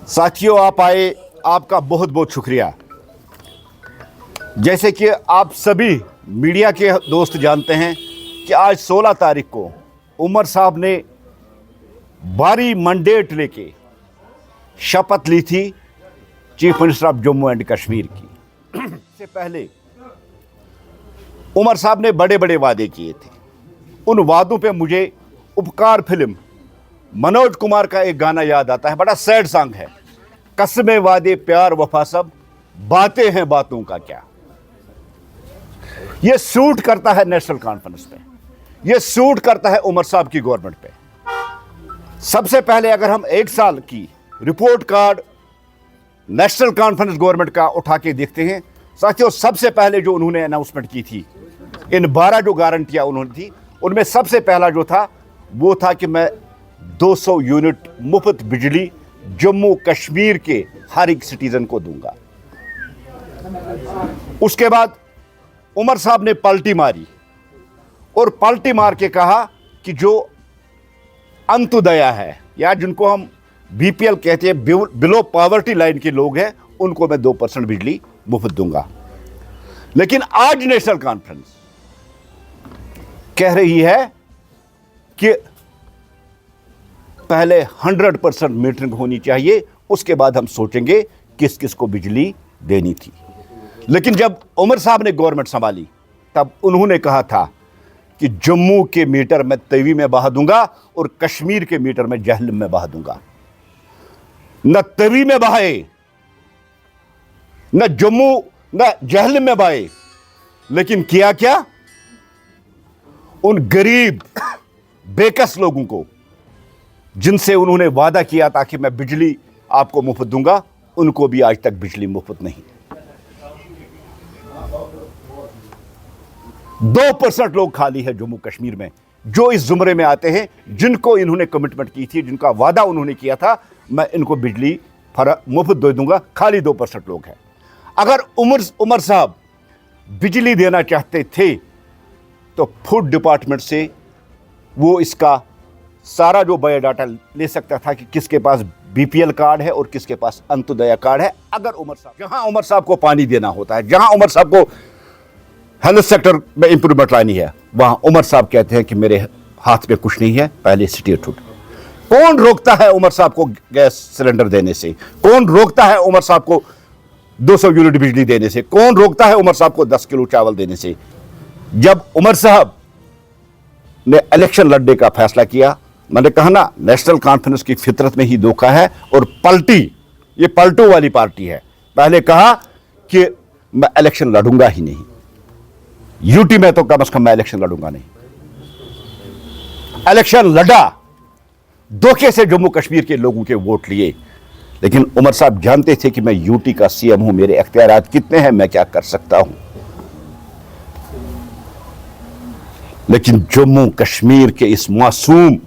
साथियों, आप आए, आपका बहुत बहुत शुक्रिया। जैसे कि आप सभी मीडिया के दोस्त जानते हैं कि आज 16 तारीख को उमर साहब ने भारी मैंडेट लेके शपथ ली थी chief minister of Jammu and Kashmir की। इससे पहले उमर साहब ने बड़े बड़े वादे किए थे। उन वादों पे मुझे उपकार फिल्म मनोज कुमार का एक गाना याद आता है, बड़ा सैड सॉन्ग है। कसमें वादे प्यार वफा सब, बातें हैं बातों का क्या। यह सूट करता है नेशनल कॉन्फ्रेंस पे, यह सूट करता है उमर साहब की गवर्नमेंट पे। सबसे पहले अगर हम एक साल की report card national conference government का उठा के देखते हैं साथियों, सबसे पहले जो उन्होंने अनाउंसमेंट की थी, इन 12 जो गारंटियां उन्होंने थी, उनमें सबसे पहला जो था वो था कि मैं 200 यूनिट मुफ्त बिजली जम्मू कश्मीर के हर एक सिटीजन को दूंगा। उसके बाद उमर साहब ने पलटी मारी और पलटी मार के कहा कि जो अंत्योदया है या जिनको हम बीपीएल कहते हैं, बिलो पॉवर्टी लाइन के लोग हैं, उनको मैं 2% बिजली मुफ्त दूंगा। लेकिन आज नेशनल कॉन्फ्रेंस कह रही है कि पहले 100% मीटरिंग होनी चाहिए, उसके बाद हम सोचेंगे किस किस को बिजली देनी थी। लेकिन जब उमर साहब ने गवर्नमेंट संभाली तब उन्होंने कहा था कि जम्मू के मीटर मैं तवी में बहा दूंगा और कश्मीर के मीटर मैं जहलम में बहा दूंगा। न तवी में बहाए, न जम्मू न जहलम में बहाए, लेकिन किया क्या, उन गरीब बेकस लोगों को जिनसे उन्होंने वादा किया था कि मैं बिजली आपको मुफ्त दूंगा, उनको भी आज तक बिजली मुफ्त नहीं। 2% लोग खाली है जम्मू कश्मीर में, जो इस जुमरे में आते हैं, जिनको इन्होंने कमिटमेंट की थी, जिनका वादा उन्होंने किया था मैं इनको बिजली मुफ्त दे दूंगा, खाली 2% लोग हैं। अगर उमर साहब बिजली देना चाहते थे तो फूड डिपार्टमेंट से वो इसका सारा जो बायोडाटा ले सकता था कि किसके पास बीपीएल कार्ड है और किसके पास अंत्योदय कार्ड है। अगर उमर साहब, जहां उमर साहब को पानी देना होता है, जहां उमर साहब को हेल्थ सेक्टर में इंप्रूवमेंट लानी है, वहां उमर साहब कहते हैं कि मेरे हाथ में कुछ नहीं है, पहले स्टेटहुड। कौन रोकता है उमर साहब को गैस सिलेंडर देने से? कौन रोकता है उमर साहब को 200 यूनिट बिजली देने से? कौन रोकता है उमर साहब को 10 किलो चावल देने से? जब उमर साहब ने इलेक्शन लड़ने का फैसला किया, मैंने कहा ना, नेशनल कॉन्फ्रेंस की फितरत में ही धोखा है और पलटी, ये पलटू वाली पार्टी है। पहले कहा कि मैं इलेक्शन लड़ूंगा ही नहीं, यूटी में तो कम से कम मैं इलेक्शन लड़ूंगा नहीं। इलेक्शन लड़ा, धोखे से जम्मू कश्मीर के लोगों के वोट लिए। लेकिन उमर साहब जानते थे कि मैं यूटी का सीएम हूं, मेरे इख्तियारात कितने हैं, मैं क्या कर सकता हूं। लेकिन जम्मू कश्मीर के इस मासूम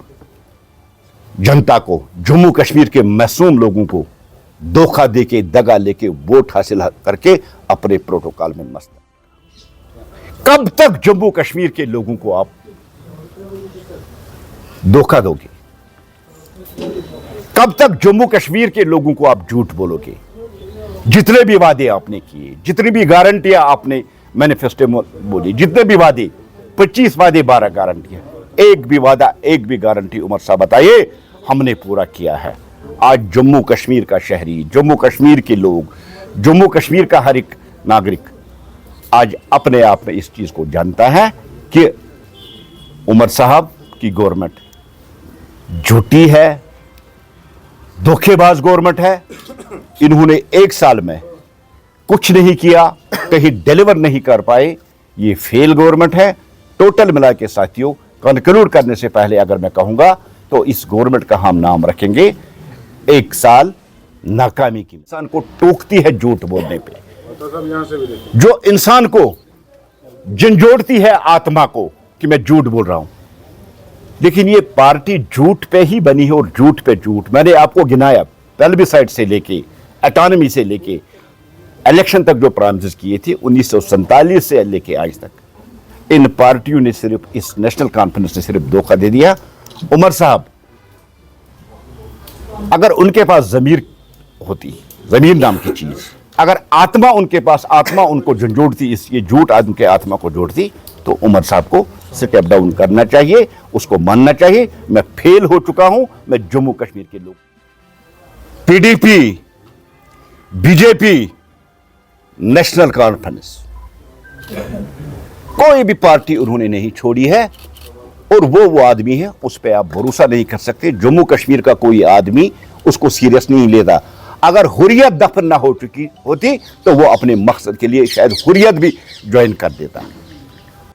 जनता को, जम्मू कश्मीर के मासूम लोगों को धोखा देके, दगा लेके, वोट हासिल करके अपने प्रोटोकॉल में मस्त। कब तक जम्मू कश्मीर के लोगों को आप धोखा दोगे? कब तक जम्मू कश्मीर के लोगों को आप झूठ बोलोगे? जितने भी वादे आपने किए, जितनी भी गारंटियां आपने मैनिफेस्टो में बोली, जितने भी वादे, 25 वादे 12 गारंटियां, एक भी वादा, एक भी गारंटी उमर साहब बताइए हमने पूरा किया है। आज जम्मू कश्मीर का शहरी, जम्मू कश्मीर के लोग, जम्मू कश्मीर का हर एक नागरिक आज अपने आप में इस चीज को जानता है कि उमर साहब की गवर्नमेंट झूठी है, धोखेबाज गवर्नमेंट है। इन्होंने एक साल में कुछ नहीं किया, कहीं डिलीवर नहीं कर पाए, ये फेल गवर्नमेंट है। टोटल मिला के साथियों, कंक्लूड करने से पहले अगर मैं कहूंगा तो इस गवर्नमेंट का हम नाम रखेंगे एक साल नाकामी की। इंसान को टोकती है झूठ बोलने पे, जो इंसान को झंझोड़ती है आत्मा को कि मैं झूठ बोल रहा हूं। लेकिन ये पार्टी झूठ पे ही बनी है और झूठ पे झूठ। मैंने आपको गिनाया, पेल्बिसाइड से लेके ऑटोनॉमी से लेके इलेक्शन तक जो प्रॉमिसेस किए थे 1947 से लेके आज तक, इन पार्टियों ने सिर्फ, इस नेशनल कॉन्फ्रेंस ने सिर्फ धोखा दे दिया। उमर साहब अगर उनके पास ज़मीर होती, ज़मीर नाम की चीज़। अगर आत्मा उनके पास, आत्मा उनको झंझोड़ती, ये झूठ आदमी के आत्मा को जोड़ती, तो उमर साहब को स्टेप डाउन करना चाहिए, उसको मानना चाहिए। मैं फेल हो चुका हूं, मैं जम्मू कश्मीर के लोग, पीडीपी, बीजेपी, नेशनल कॉन्फ्रेंस, कोई भी पार्टी उन्होंने नहीं छोड़ी है, और वो आदमी है, उस पर आप भरोसा नहीं कर सकते। जम्मू कश्मीर का कोई आदमी उसको सीरियस नहीं लेता। अगर हुर्रियत दफन ना हो चुकी होती तो वो अपने मकसद के लिए शायद हुर्रियत भी ज्वाइन कर देता।